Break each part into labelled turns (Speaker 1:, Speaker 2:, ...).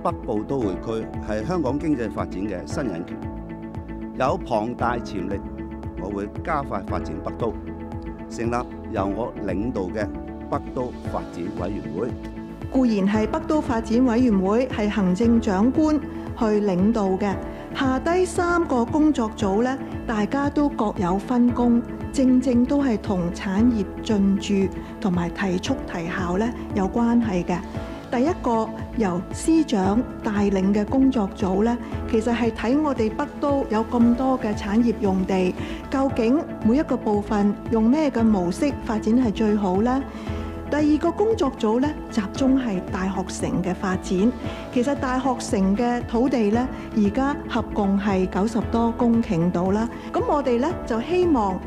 Speaker 1: 北部都會區係香港經濟發展嘅新引擎，有龐大潛力。我會加快發展北都，成立由我領導嘅北都發展委員會。
Speaker 2: 固然係北都發展委員會係行政長官去領導嘅，下低3個工作組呢，大家都各有分工，正都係同產業進駐同埋提速提效呢有關係嘅。第一個由司長帶領嘅工作組呢，其實係睇我哋北都有咁多嘅產業用地，究竟每一個部分用咩嘅模式發展係最好呢？第二個工作組呢，集中係大學城嘅發展。其實大學城嘅土地呢，而家合共係90多公頃度啦。咁我哋呢，就希望，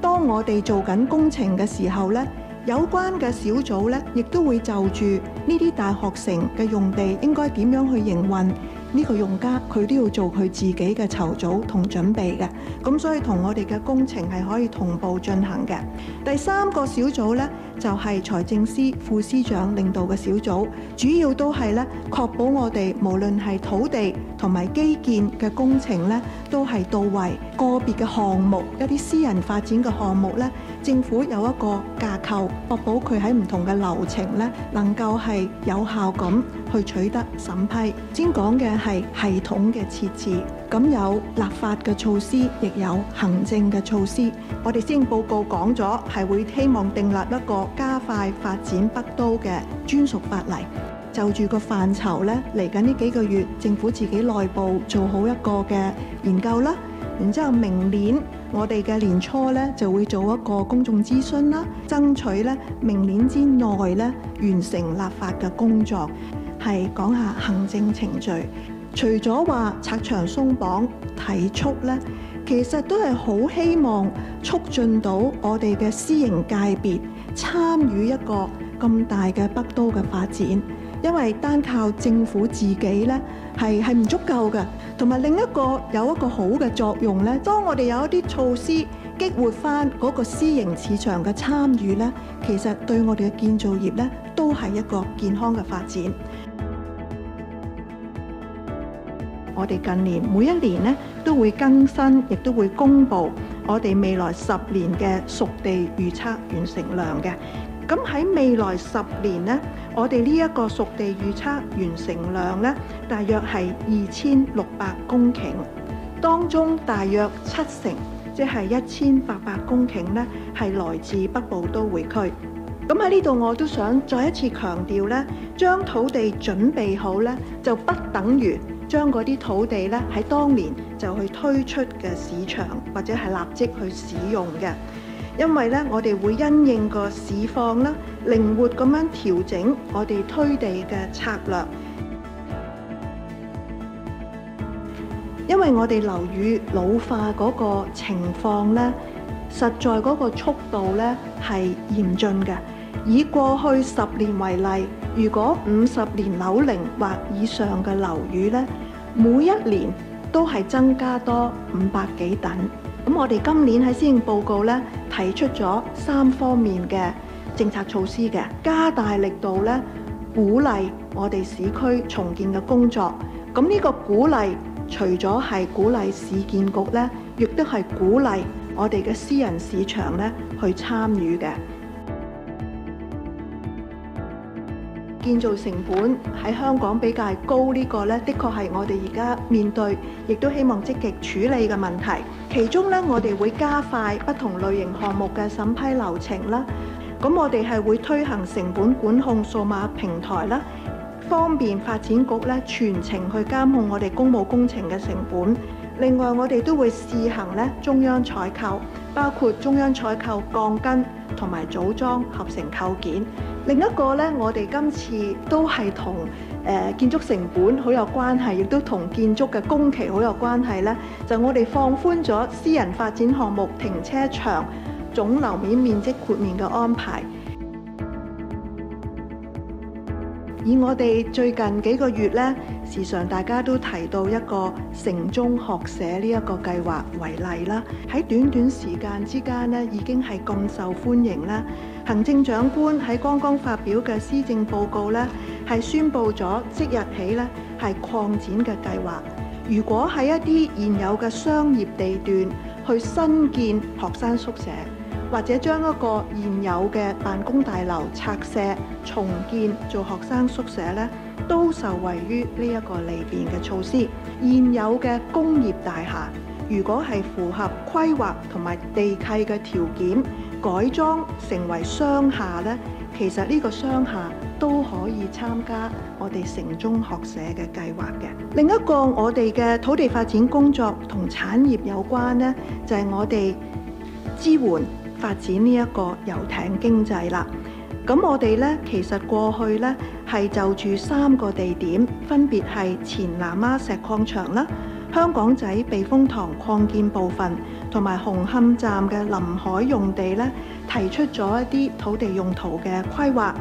Speaker 2: 當我哋做緊工程嘅時候呢，有關嘅小組呢，亦都會就住呢啲大學城嘅用地應該點樣去營運，呢個用家佢都要做佢自己嘅籌組同準備嘅。咁所以同我哋嘅工程係可以同步進行嘅。第3個小組呢，就係財政司副司長領導嘅小組，主要都係咧確保我哋無論係土地同埋基建嘅工程咧都係到位。個別嘅項目，一啲私人發展嘅項目咧，政府有一個架構，確保佢喺唔同嘅流程咧能夠係有效咁去取得審批。先講嘅係系統嘅設置，咁有立法嘅措施，亦有行政嘅措施。我哋施政報告講咗係會希望訂立一個加快發展北都嘅專屬法例，就住個範疇咧，嚟緊呢幾個月，政府自己內部做好一個嘅研究啦。然之後明年我哋嘅年初咧就會做一個公眾諮詢啦，爭取咧明年之內咧完成立法嘅工作，係講下行政程序。除咗話拆牆鬆綁提速咧，其實都係好希望促進到我哋嘅私營界別參與一個咁大嘅北都嘅發展，因為單靠政府自己咧係唔足夠嘅。同埋另一個有一個好嘅作用咧，當我哋有一啲措施激活翻嗰個私營市場嘅參與咧，其實對我哋嘅建造業咧都係一個健康嘅發展。我哋近年每一年咧都會更新，亦都會公布我哋未來10年嘅熟地預測完成量嘅。咁喺未來10年呢，我哋呢一個熟地預測完成量呢，大約係2600公頃，當中大約70%，即係1800公頃呢，係來自北部都會區。咁喺呢度我都想再一次強調呢，將土地準備好呢，就不等於將嗰啲土地呢喺當年就去推出嘅市場，或者係立即去使用嘅。因為咧，我哋會因應個市況啦，靈活咁樣調整我哋推地嘅策略。因為我哋樓宇老化嗰個情況咧，實在嗰個速度咧係嚴峻嘅。以過去10年為例，如果50年樓齡或以上嘅樓宇咧，每一年都係增加多500幾噸。咁我哋今年喺施政報告咧提出咗3方面嘅政策措施嘅，加大力度咧鼓勵我哋市區重建嘅工作。咁呢個鼓勵除咗係鼓勵市建局咧，亦都係鼓勵我哋嘅私人市場咧去參與嘅。建造成本喺香港比較高呢個呢，的確係我哋而家面對，亦都希望積極處理嘅問題。其中呢，我哋會加快不同類型項目嘅審批流程啦。咁我哋係會推行成本管控數碼平台啦，方便發展局呢全程去監控我哋公務工程嘅成本。另外，我哋都會試行呢中央採購，包括中央採購鋼筋同埋組裝合成構件。另一個呢，我哋今次都係同建築成本好有關係，亦都同建築嘅工期好有關係呢，就我哋放寬咗私人發展項目停車場總樓面面積豁免嘅安排。以我哋最近幾個月呢，時常大家都提到一個城中學社呢一個計劃為例啦，喺短短時間之間呢，已經係咁受歡迎啦。行政長官喺剛剛發表嘅施政報告呢，係宣布咗即日起呢，係擴展嘅計劃。如果喺一啲現有嘅商業地段去新建學生宿舍，或者將一個現有嘅辦公大樓拆卸重建做學生宿舍呢，都受惠於呢一個利便嘅措施。現有嘅工業大廈，如果係符合規劃同埋地契嘅條件，改裝成為商廈呢，其實呢個商廈都可以參加我哋城中學社嘅計劃嘅。另一個我哋嘅土地發展工作同產業有關呢，就係我哋支援發展呢一個遊艇經濟啦。咁我哋呢，其實過去呢係就住3個地點，分別係前南丫石礦場啦、香港仔避風塘擴建部分同埋紅磡站嘅臨海用地呢，提出咗一啲土地用途嘅規劃。